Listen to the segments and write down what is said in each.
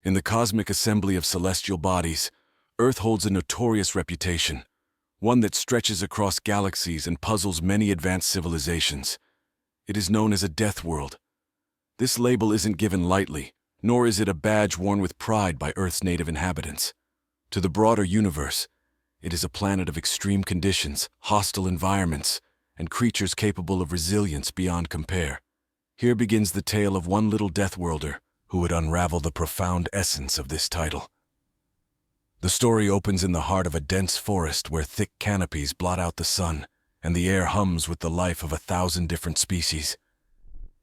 In the cosmic assembly of celestial bodies, Earth holds a notorious reputation, one that stretches across galaxies and puzzles many advanced civilizations. It is known as a death world. This label isn't given lightly, nor is it a badge worn with pride by Earth's native inhabitants. To the broader universe, it is a planet of extreme conditions, hostile environments, and creatures capable of resilience beyond compare. Here begins the tale of one little DeathWorlder who would unravel the profound essence of this title. The story opens in the heart of a dense forest where thick canopies blot out the sun, and the air hums with the life of 1,000 different species.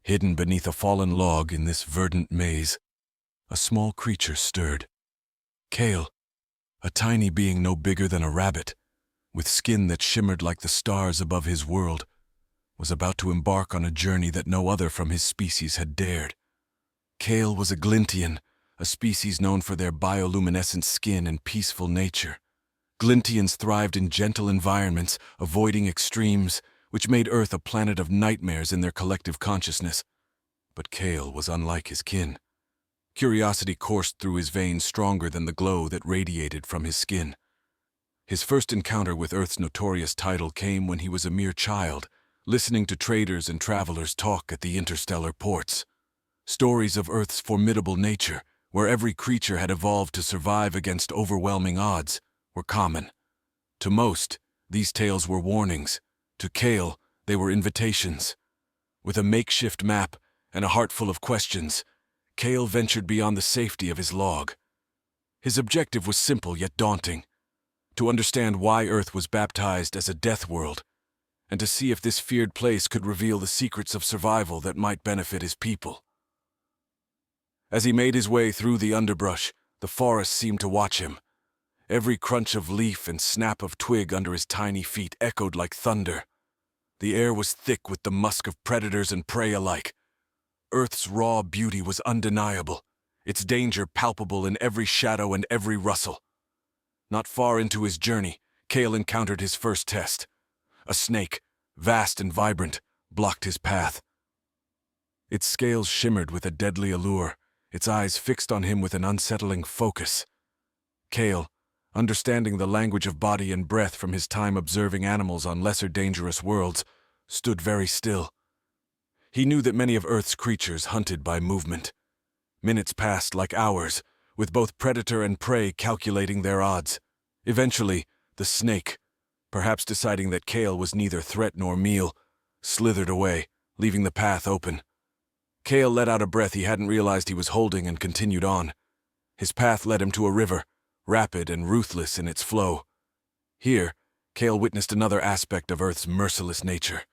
Hidden beneath a fallen log in this verdant maze, a small creature stirred. Kale, a tiny being no bigger than a rabbit, with skin that shimmered like the stars above his world, was about to embark on a journey that no other from his species had dared. Kale was a Glintian, a species known for their bioluminescent skin and peaceful nature. Glintians thrived in gentle environments, avoiding extremes, which made Earth a planet of nightmares in their collective consciousness. But Kale was unlike his kin. Curiosity coursed through his veins stronger than the glow that radiated from his skin. His first encounter with Earth's notorious title came when he was a mere child, listening to traders and travelers talk at the interstellar ports. Stories of Earth's formidable nature, where every creature had evolved to survive against overwhelming odds, were common. To most, these tales were warnings. To Kale, they were invitations. With a makeshift map and a heart full of questions, Kale ventured beyond the safety of his log. His objective was simple yet daunting: to understand why Earth was baptized as a death world, and to see if this feared place could reveal the secrets of survival that might benefit his people. As he made his way through the underbrush, the forest seemed to watch him. Every crunch of leaf and snap of twig under his tiny feet echoed like thunder. The air was thick with the musk of predators and prey alike. Earth's raw beauty was undeniable, its danger palpable in every shadow and every rustle. Not far into his journey, Kale encountered his first test. A snake, vast and vibrant, blocked his path. Its scales shimmered with a deadly allure, its eyes fixed on him with an unsettling focus. Kale, understanding the language of body and breath from his time observing animals on lesser dangerous worlds, stood very still. He knew that many of Earth's creatures hunted by movement. Minutes passed like hours, with both predator and prey calculating their odds. Eventually, the snake, perhaps deciding that Kale was neither threat nor meal, slithered away, leaving the path open. Kale let out a breath he hadn't realized he was holding and continued on. His path led him to a river, rapid and ruthless in its flow. Here, Kale witnessed another aspect of Earth's merciless nature.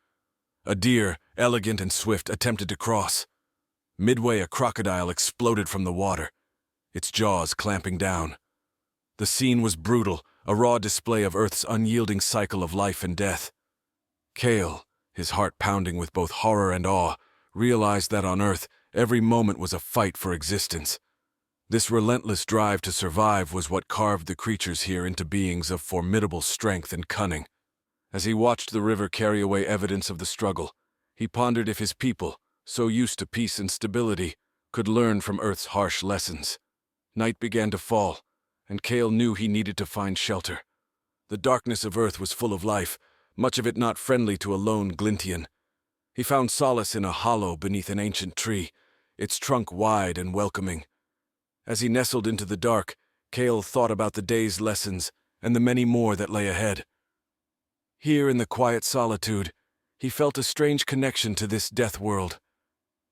A deer, elegant and swift, attempted to cross. Midway, a crocodile exploded from the water, its jaws clamping down. The scene was brutal, a raw display of Earth's unyielding cycle of life and death. Kale, his heart pounding with both horror and awe, realized that on Earth, every moment was a fight for existence. This relentless drive to survive was what carved the creatures here into beings of formidable strength and cunning. As he watched the river carry away evidence of the struggle, he pondered if his people, so used to peace and stability, could learn from Earth's harsh lessons. Night began to fall, and Kale knew he needed to find shelter. The darkness of Earth was full of life, much of it not friendly to a lone Glintian. He found solace in a hollow beneath an ancient tree, its trunk wide and welcoming. As he nestled into the dark, Kale thought about the day's lessons and the many more that lay ahead. Here in the quiet solitude, he felt a strange connection to this death world.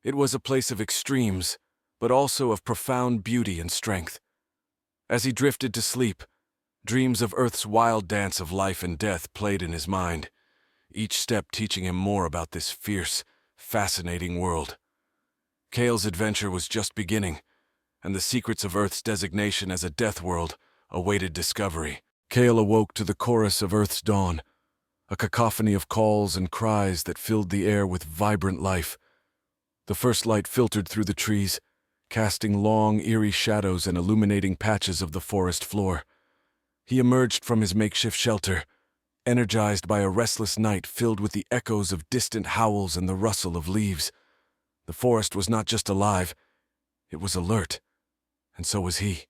It was a place of extremes, but also of profound beauty and strength. As he drifted to sleep, dreams of Earth's wild dance of life and death played in his mind, each step teaching him more about this fierce, fascinating world. Kale's adventure was just beginning, and the secrets of Earth's designation as a death world awaited discovery. Kale awoke to the chorus of Earth's dawn, a cacophony of calls and cries that filled the air with vibrant life. The first light filtered through the trees, casting long, eerie shadows and illuminating patches of the forest floor. He emerged from his makeshift shelter, energized by a restless night filled with the echoes of distant howls and the rustle of leaves. The forest was not just alive, it was alert. and so was he.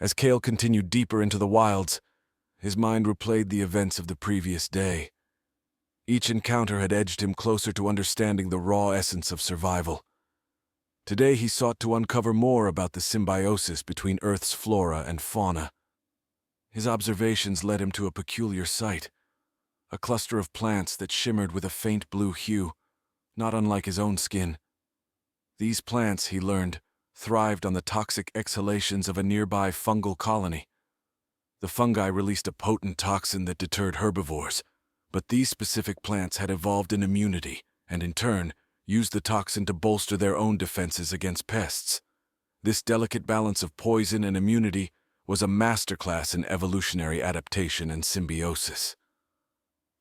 As Kale continued deeper into the wilds, his mind replayed the events of the previous day. Each encounter had edged him closer to understanding the raw essence of survival. Today he sought to uncover more about the symbiosis between Earth's flora and fauna. His observations led him to a peculiar sight, a cluster of plants that shimmered with a faint blue hue, not unlike his own skin. These plants, he learned, thrived on the toxic exhalations of a nearby fungal colony. The fungi released a potent toxin that deterred herbivores, but these specific plants had evolved an immunity and, in turn, used the toxin to bolster their own defenses against pests. This delicate balance of poison and immunity was a masterclass in evolutionary adaptation and symbiosis.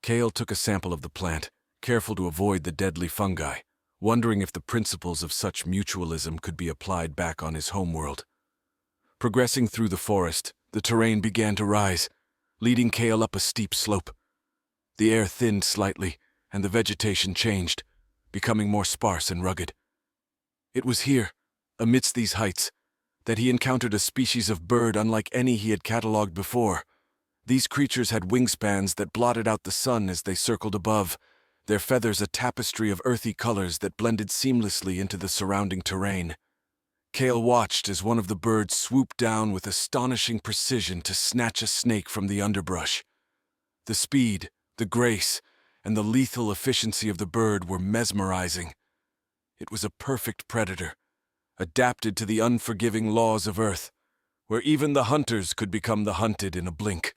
Kale took a sample of the plant, careful to avoid the deadly fungi, wondering if the principles of such mutualism could be applied back on his homeworld. Progressing through the forest, the terrain began to rise, leading Kale up a steep slope. The air thinned slightly, and the vegetation changed, becoming more sparse and rugged. It was here, amidst these heights, that he encountered a species of bird unlike any he had catalogued before. These creatures had wingspans that blotted out the sun as they circled above, their feathers a tapestry of earthy colors that blended seamlessly into the surrounding terrain. Kale watched as one of the birds swooped down with astonishing precision to snatch a snake from the underbrush. The speed, the grace, and the lethal efficiency of the bird were mesmerizing. It was a perfect predator, adapted to the unforgiving laws of Earth, where even the hunters could become the hunted in a blink.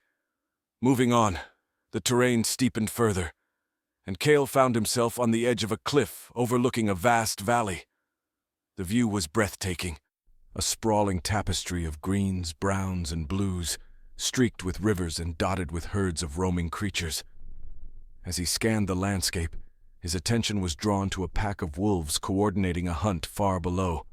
Moving on, the terrain steepened further, and Kale found himself on the edge of a cliff overlooking a vast valley. The view was breathtaking, a sprawling tapestry of greens, browns, and blues, streaked with rivers and dotted with herds of roaming creatures. As he scanned the landscape, his attention was drawn to a pack of wolves coordinating a hunt far below.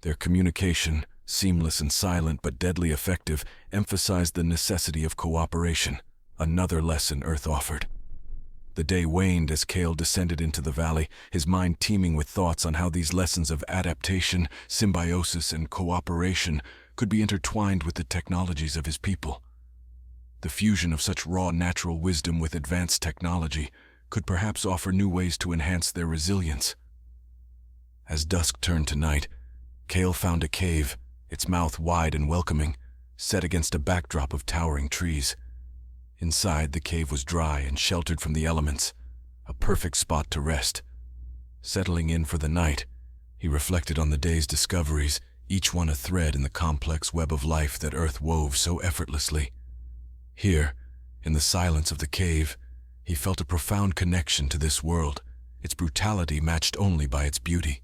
Their communication, seamless and silent but deadly effective, emphasized the necessity of cooperation, another lesson Earth offered. The day waned as Kale descended into the valley, his mind teeming with thoughts on how these lessons of adaptation, symbiosis, and cooperation could be intertwined with the technologies of his people. The fusion of such raw natural wisdom with advanced technology could perhaps offer new ways to enhance their resilience. As dusk turned to night, Kale found a cave, its mouth wide and welcoming, set against a backdrop of towering trees. Inside, the cave was dry and sheltered from the elements, a perfect spot to rest. Settling in for the night, he reflected on the day's discoveries, each one a thread in the complex web of life that Earth wove so effortlessly. Here, in the silence of the cave, he felt a profound connection to this world, its brutality matched only by its beauty.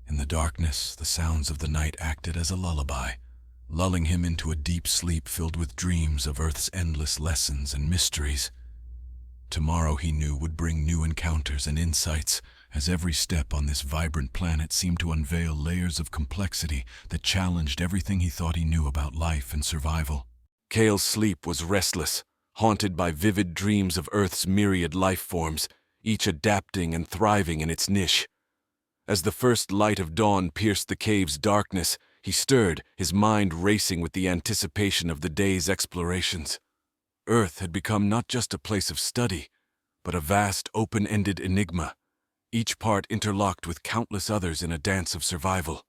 In the darkness, the sounds of the night acted as a lullaby, lulling him into a deep sleep filled with dreams of Earth's endless lessons and mysteries. Tomorrow, he knew, would bring new encounters and insights, as every step on this vibrant planet seemed to unveil layers of complexity that challenged everything he thought he knew about life and survival. Kale's sleep was restless, haunted by vivid dreams of Earth's myriad life forms, each adapting and thriving in its niche. As the first light of dawn pierced the cave's darkness, he stirred, his mind racing with the anticipation of the day's explorations. Earth had become not just a place of study, but a vast, open-ended enigma, each part interlocked with countless others in a dance of survival.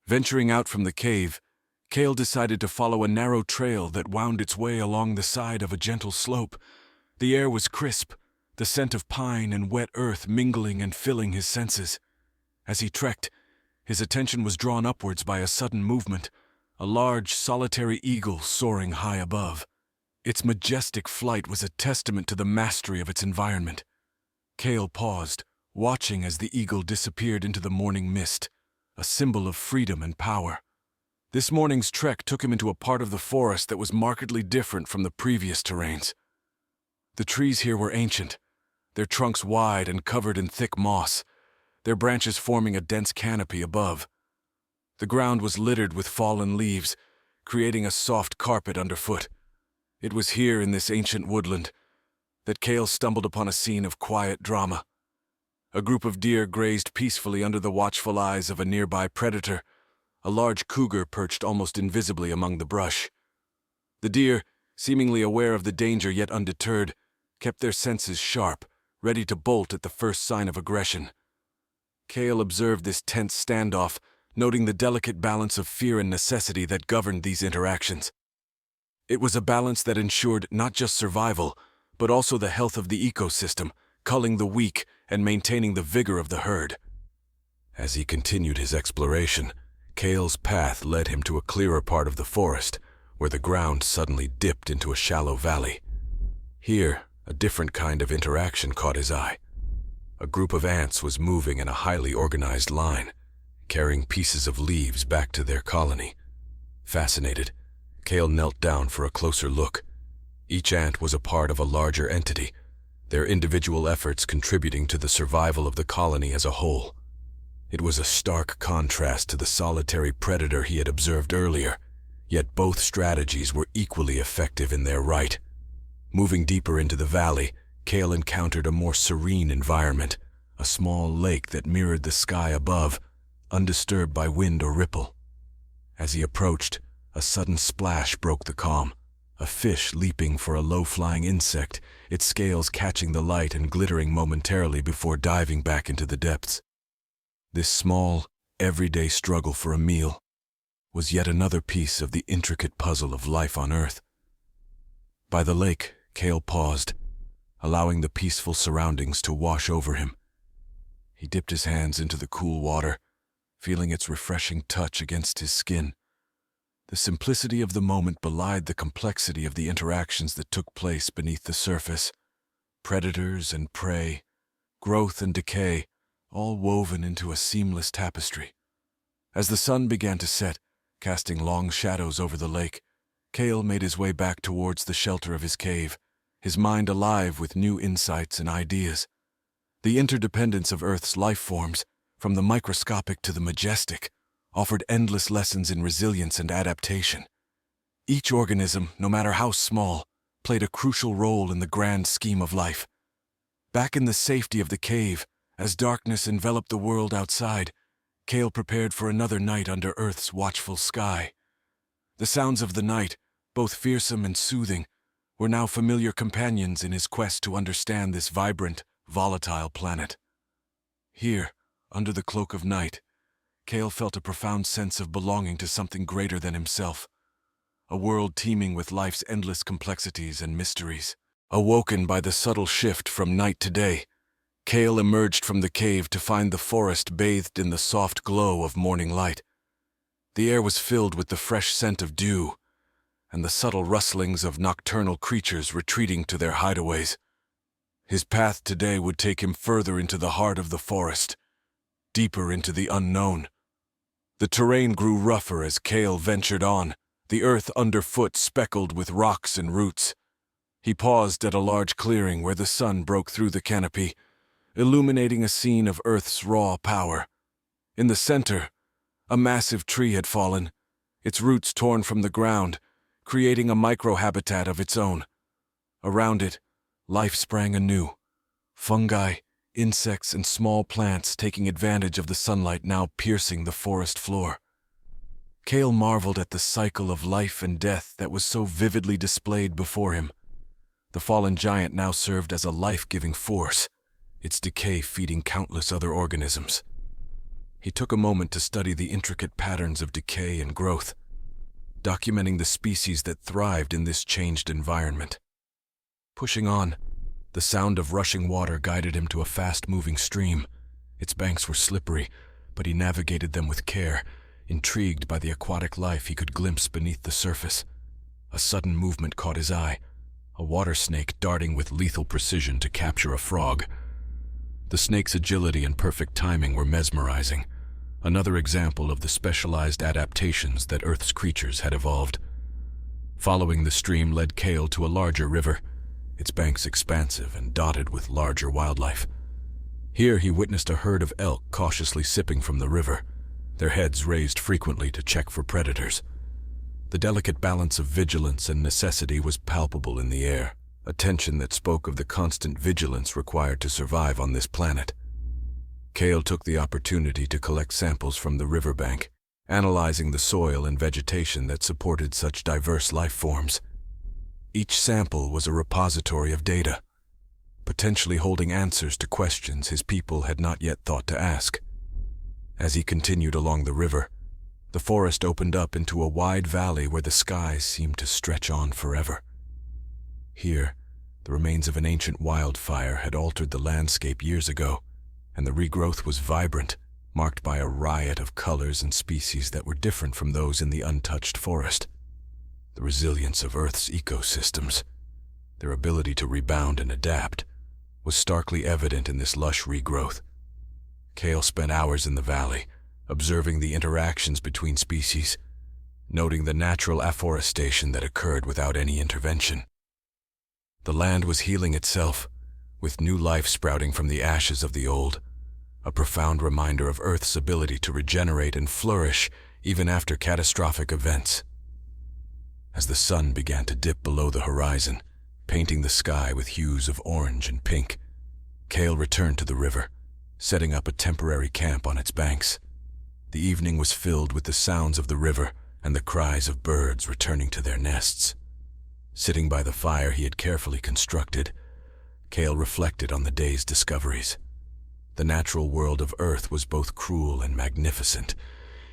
Venturing out from the cave, Kale decided to follow a narrow trail that wound its way along the side of a gentle slope. The air was crisp, the scent of pine and wet earth mingling and filling his senses. As he trekked, his attention was drawn upwards by a sudden movement, a large, solitary eagle soaring high above. Its majestic flight was a testament to the mastery of its environment. Kale paused, watching as the eagle disappeared into the morning mist, a symbol of freedom and power. This morning's trek took him into a part of the forest that was markedly different from the previous terrains. The trees here were ancient, their trunks wide and covered in thick moss, their branches forming a dense canopy above. The ground was littered with fallen leaves, creating a soft carpet underfoot. It was here in this ancient woodland that Kale stumbled upon a scene of quiet drama. A group of deer grazed peacefully under the watchful eyes of a nearby predator, a large cougar perched almost invisibly among the brush. The deer, seemingly aware of the danger yet undeterred, kept their senses sharp, ready to bolt at the first sign of aggression. Cale observed this tense standoff, noting the delicate balance of fear and necessity that governed these interactions. It was a balance that ensured not just survival, but also the health of the ecosystem, culling the weak and maintaining the vigor of the herd. As he continued his exploration, Cale's path led him to a clearer part of the forest, where the ground suddenly dipped into a shallow valley. Here, a different kind of interaction caught his eye. A group of ants was moving in a highly organized line, carrying pieces of leaves back to their colony. Fascinated, Cale knelt down for a closer look. Each ant was a part of a larger entity, their individual efforts contributing to the survival of the colony as a whole. It was a stark contrast to the solitary predator he had observed earlier, yet both strategies were equally effective in their right. Moving deeper into the valley, Cale encountered a more serene environment, a small lake that mirrored the sky above, undisturbed by wind or ripple. As he approached, a sudden splash broke the calm, a fish leaping for a low-flying insect, its scales catching the light and glittering momentarily before diving back into the depths. This small, everyday struggle for a meal was yet another piece of the intricate puzzle of life on Earth. By the lake, Cale paused, allowing the peaceful surroundings to wash over him. He dipped his hands into the cool water, feeling its refreshing touch against his skin. The simplicity of the moment belied the complexity of the interactions that took place beneath the surface. Predators and prey, growth and decay, all woven into a seamless tapestry. As the sun began to set, casting long shadows over the lake, Cale made his way back towards the shelter of his cave, his mind alive with new insights and ideas. The interdependence of Earth's life forms, from the microscopic to the majestic, offered endless lessons in resilience and adaptation. Each organism, no matter how small, played a crucial role in the grand scheme of life. Back in the safety of the cave, as darkness enveloped the world outside, Cale prepared for another night under Earth's watchful sky. The sounds of the night, both fearsome and soothing, were now familiar companions in his quest to understand this vibrant, volatile planet. Here, under the cloak of night, Cale felt a profound sense of belonging to something greater than himself, a world teeming with life's endless complexities and mysteries. Awoken by the subtle shift from night to day, Cale emerged from the cave to find the forest bathed in the soft glow of morning light. The air was filled with the fresh scent of dew, and the subtle rustlings of nocturnal creatures retreating to their hideaways. His path today would take him further into the heart of the forest, deeper into the unknown. The terrain grew rougher as Cale ventured on, the earth underfoot speckled with rocks and roots. He paused at a large clearing where the sun broke through the canopy, illuminating a scene of Earth's raw power. In the center, a massive tree had fallen, its roots torn from the ground, creating a microhabitat of its own. Around it, life sprang anew. Fungi, insects, and small plants taking advantage of the sunlight now piercing the forest floor. Cale marveled at the cycle of life and death that was so vividly displayed before him. The fallen giant now served as a life-giving force, its decay feeding countless other organisms. He took a moment to study the intricate patterns of decay and growth, documenting the species that thrived in this changed environment. Pushing on, the sound of rushing water guided him to a fast-moving stream. Its banks were slippery, but he navigated them with care, intrigued by the aquatic life he could glimpse beneath the surface. A sudden movement caught his eye, a water snake darting with lethal precision to capture a frog. The snake's agility and perfect timing were mesmerizing, another example of the specialized adaptations that Earth's creatures had evolved. Following the stream led Cale to a larger river, its banks expansive and dotted with larger wildlife. Here he witnessed a herd of elk cautiously sipping from the river, their heads raised frequently to check for predators. The delicate balance of vigilance and necessity was palpable in the air, a tension that spoke of the constant vigilance required to survive on this planet. Cale took the opportunity to collect samples from the riverbank, analyzing the soil and vegetation that supported such diverse life forms. Each sample was a repository of data, potentially holding answers to questions his people had not yet thought to ask. As he continued along the river, the forest opened up into a wide valley where the skies seemed to stretch on forever. Here, the remains of an ancient wildfire had altered the landscape years ago, and the regrowth was vibrant, marked by a riot of colors and species that were different from those in the untouched forest. The resilience of Earth's ecosystems, their ability to rebound and adapt, was starkly evident in this lush regrowth. Cale spent hours in the valley, observing the interactions between species, noting the natural afforestation that occurred without any intervention. The land was healing itself, with new life sprouting from the ashes of the old, a profound reminder of Earth's ability to regenerate and flourish even after catastrophic events. As the sun began to dip below the horizon, painting the sky with hues of orange and pink, Cale returned to the river, setting up a temporary camp on its banks. The evening was filled with the sounds of the river and the cries of birds returning to their nests. Sitting by the fire he had carefully constructed, Cale reflected on the day's discoveries. The natural world of Earth was both cruel and magnificent,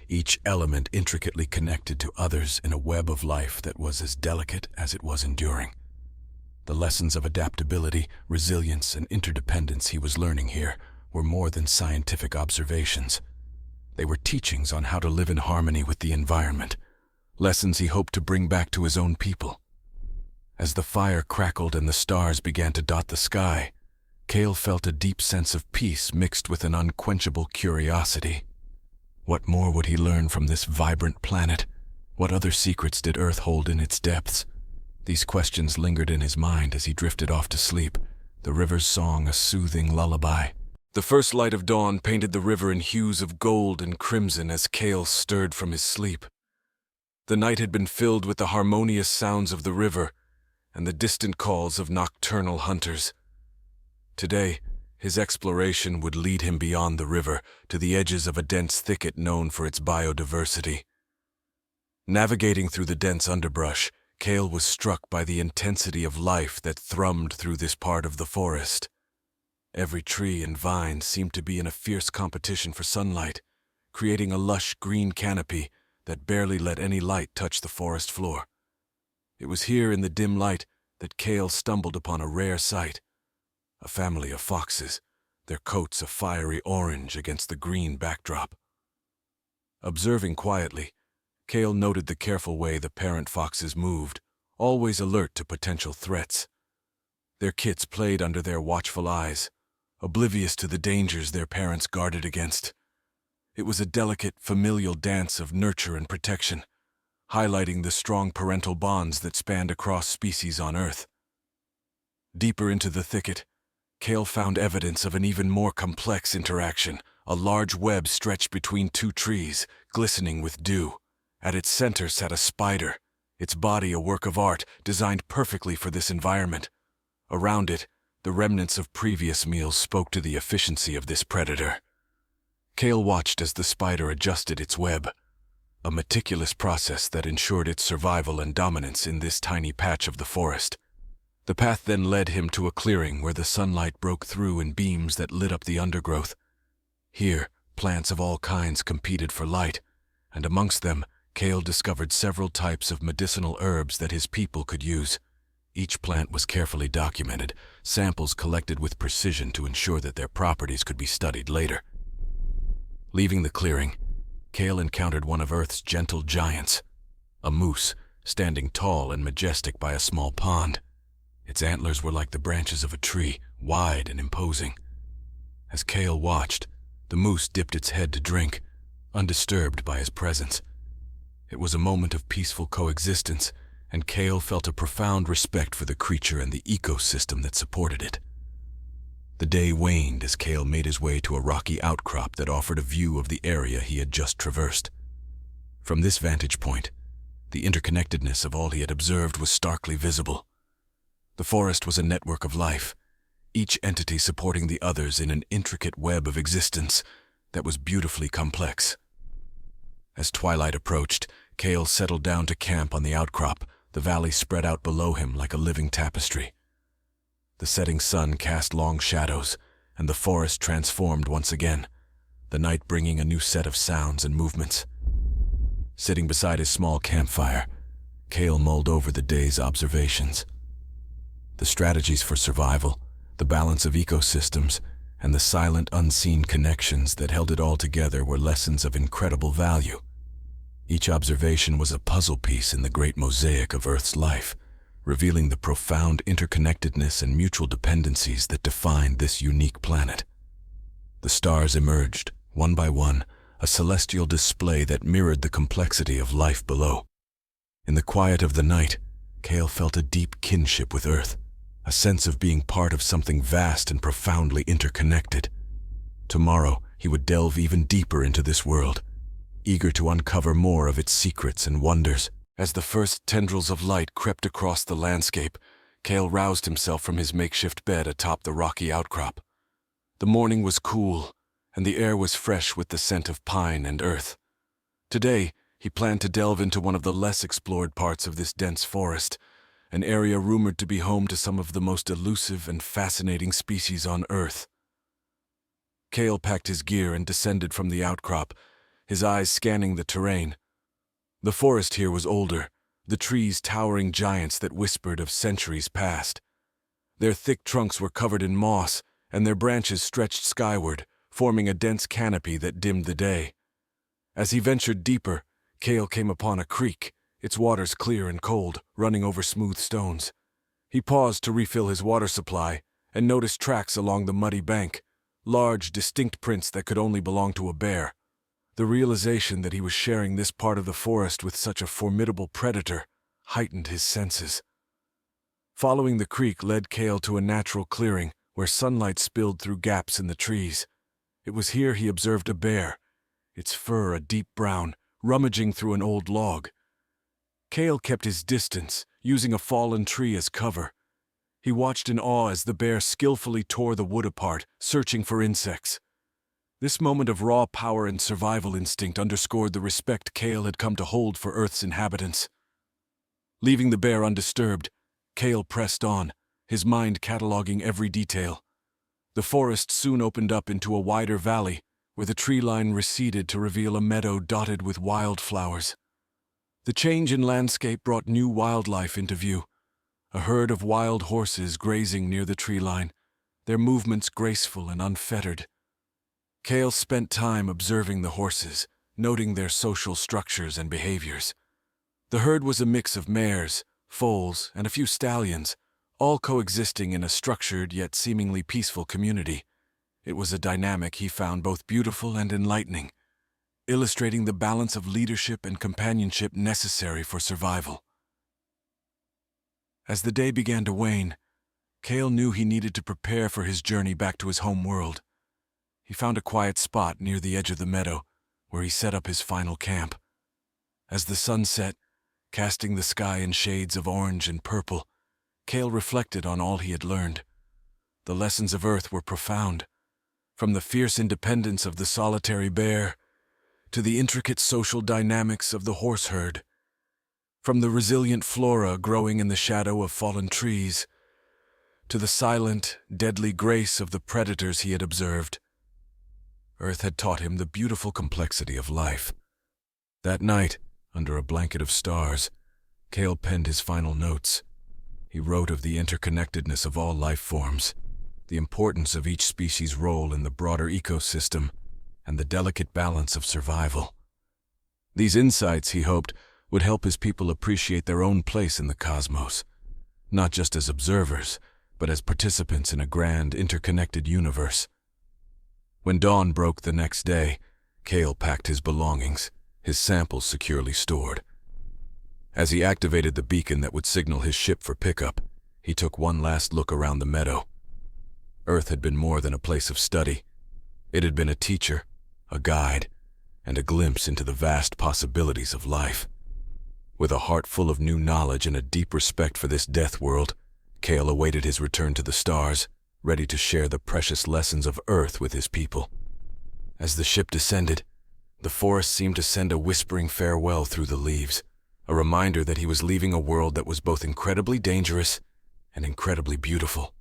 each element intricately connected to others in a web of life that was as delicate as it was enduring. The lessons of adaptability, resilience, and interdependence he was learning here were more than scientific observations. They were teachings on how to live in harmony with the environment, lessons he hoped to bring back to his own people. As the fire crackled and the stars began to dot the sky, Cale felt a deep sense of peace mixed with an unquenchable curiosity. What more would he learn from this vibrant planet? What other secrets did Earth hold in its depths? These questions lingered in his mind as he drifted off to sleep, the river's song a soothing lullaby. The first light of dawn painted the river in hues of gold and crimson as Cale stirred from his sleep. The night had been filled with the harmonious sounds of the river and the distant calls of nocturnal hunters. Today, his exploration would lead him beyond the river to the edges of a dense thicket known for its biodiversity. Navigating through the dense underbrush, Cale was struck by the intensity of life that thrummed through this part of the forest. Every tree and vine seemed to be in a fierce competition for sunlight, creating a lush green canopy that barely let any light touch the forest floor. It was here in the dim light that Cale stumbled upon a rare sight, a family of foxes, their coats a fiery orange against the green backdrop. Observing quietly, Cale noted the careful way the parent foxes moved, always alert to potential threats. Their kits played under their watchful eyes, oblivious to the dangers their parents guarded against. It was a delicate, familial dance of nurture and protection, highlighting the strong parental bonds that spanned across species on Earth. Deeper into the thicket, Cale found evidence of an even more complex interaction, a large web stretched between two trees, glistening with dew. At its center sat a spider, its body a work of art designed perfectly for this environment. Around it, the remnants of previous meals spoke to the efficiency of this predator. Cale watched as the spider adjusted its web, a meticulous process that ensured its survival and dominance in this tiny patch of the forest. The path then led him to a clearing where the sunlight broke through in beams that lit up the undergrowth. Here, plants of all kinds competed for light, and amongst them, Cale discovered several types of medicinal herbs that his people could use. Each plant was carefully documented, samples collected with precision to ensure that their properties could be studied later. Leaving the clearing, Cale encountered one of Earth's gentle giants, a moose, standing tall and majestic by a small pond. Its antlers were like the branches of a tree, wide and imposing. As Cale watched, the moose dipped its head to drink, undisturbed by his presence. It was a moment of peaceful coexistence, and Cale felt a profound respect for the creature and the ecosystem that supported it. The day waned as Cale made his way to a rocky outcrop that offered a view of the area he had just traversed. From this vantage point, the interconnectedness of all he had observed was starkly visible. The forest was a network of life, each entity supporting the others in an intricate web of existence that was beautifully complex. As twilight approached, Cale settled down to camp on the outcrop, the valley spread out below him like a living tapestry. The setting sun cast long shadows, and the forest transformed once again, the night bringing a new set of sounds and movements. Sitting beside his small campfire, Cale mulled over the day's observations. The strategies for survival, the balance of ecosystems, and the silent, unseen connections that held it all together were lessons of incredible value. Each observation was a puzzle piece in the great mosaic of Earth's life, revealing the profound interconnectedness and mutual dependencies that defined this unique planet. The stars emerged, one by one, a celestial display that mirrored the complexity of life below. In the quiet of the night, Cale felt a deep kinship with Earth, a sense of being part of something vast and profoundly interconnected. Tomorrow, he would delve even deeper into this world, eager to uncover more of its secrets and wonders. As the first tendrils of light crept across the landscape, Cale roused himself from his makeshift bed atop the rocky outcrop. The morning was cool, and the air was fresh with the scent of pine and earth. Today, he planned to delve into one of the less explored parts of this dense forest, an area rumored to be home to some of the most elusive and fascinating species on Earth. Cale packed his gear and descended from the outcrop, his eyes scanning the terrain. The forest here was older, the trees towering giants that whispered of centuries past. Their thick trunks were covered in moss, and their branches stretched skyward, forming a dense canopy that dimmed the day. As he ventured deeper, Cale came upon a creek, its waters clear and cold, running over smooth stones. He paused to refill his water supply and noticed tracks along the muddy bank, large, distinct prints that could only belong to a bear. The realization that he was sharing this part of the forest with such a formidable predator heightened his senses. Following the creek led Cale to a natural clearing where sunlight spilled through gaps in the trees. It was here he observed a bear, its fur a deep brown, rummaging through an old log. Cale kept his distance, using a fallen tree as cover. He watched in awe as the bear skillfully tore the wood apart, searching for insects. This moment of raw power and survival instinct underscored the respect Cale had come to hold for Earth's inhabitants. Leaving the bear undisturbed, Cale pressed on, his mind cataloging every detail. The forest soon opened up into a wider valley, where the tree line receded to reveal a meadow dotted with wildflowers. The change in landscape brought new wildlife into view, a herd of wild horses grazing near the tree line, their movements graceful and unfettered. Cale spent time observing the horses, noting their social structures and behaviors. The herd was a mix of mares, foals, and a few stallions, all coexisting in a structured yet seemingly peaceful community. It was a dynamic he found both beautiful and enlightening, illustrating the balance of leadership and companionship necessary for survival. As the day began to wane, Cale knew he needed to prepare for his journey back to his home world. He found a quiet spot near the edge of the meadow, where he set up his final camp. As the sun set, casting the sky in shades of orange and purple, Cale reflected on all he had learned. The lessons of Earth were profound, from the fierce independence of the solitary bear to the intricate social dynamics of the horse herd, from the resilient flora growing in the shadow of fallen trees to the silent, deadly grace of the predators he had observed. Earth had taught him the beautiful complexity of life. That night, under a blanket of stars, Cale penned his final notes. He wrote of the interconnectedness of all life forms, the importance of each species' role in the broader ecosystem, and the delicate balance of survival. These insights, he hoped, would help his people appreciate their own place in the cosmos, not just as observers, but as participants in a grand, interconnected universe. When dawn broke the next day, Cale packed his belongings, his samples securely stored. As he activated the beacon that would signal his ship for pickup, he took one last look around the meadow. Earth had been more than a place of study. It had been a teacher, a guide, and a glimpse into the vast possibilities of life. With a heart full of new knowledge and a deep respect for this DeathWorld, Cale awaited his return to the stars, ready to share the precious lessons of Earth with his people. As the ship descended, The forest seemed to send a whispering farewell through the leaves, a reminder that he was leaving a world that was both incredibly dangerous and incredibly beautiful.